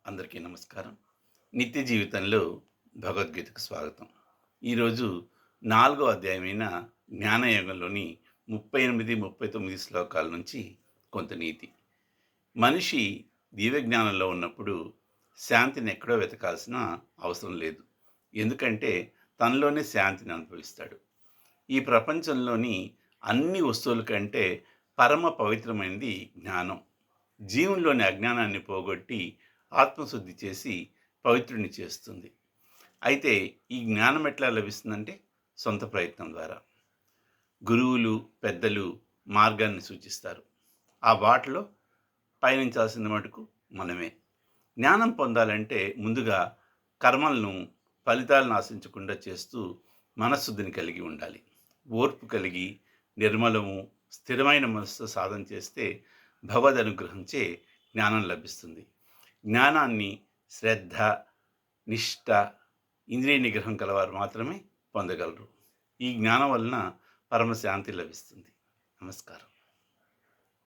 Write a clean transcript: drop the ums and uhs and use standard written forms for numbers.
అందరికీ నమస్కారం. నిత్య జీవితంలో భగవద్గీతకు స్వాగతం. ఈరోజు నాలుగో అధ్యాయమైన జ్ఞానయోగంలోని 38, 39 శ్లోకాల నుంచి కొంత నీతి. మనిషి దివ్యజ్ఞానంలో ఉన్నప్పుడు శాంతిని ఎక్కడో వెతకాల్సిన అవసరం లేదు. ఎందుకంటే తనలోనే శాంతిని అనుభవిస్తాడు. ఈ ప్రపంచంలోని అన్ని వస్తువుల కంటే పరమ పవిత్రమైనది జ్ఞానం. జీవునిలోని అజ్ఞానాన్ని పోగొట్టి ఆత్మశుద్ధి చేసి పవిత్రుడిని చేస్తుంది. అయితే ఈ జ్ఞానం ఎట్లా లభిస్తుందంటే సొంత ప్రయత్నం ద్వారా. గురువులు, పెద్దలు మార్గాన్ని సూచిస్తారు. ఆ బాటలో పయనించాల్సిన మటుకు మనమే. జ్ఞానం పొందాలంటే ముందుగా కర్మలను, ఫలితాలను ఆశించకుండా చేస్తూ మనశ్శుద్ధిని కలిగి ఉండాలి. ఓర్పు కలిగి నిర్మలము, స్థిరమైన మనసుతో సాధన చేస్తే భగవద్ అనుగ్రహంచే జ్ఞానం లభిస్తుంది. జ్ఞానాన్ని శ్రద్ధ, నిష్ఠ, ఇంద్రియ నిగ్రహం కలవారు మాత్రమే పొందగలరు. ఈ జ్ఞానం వలన పరమశాంతి లభిస్తుంది. నమస్కారం.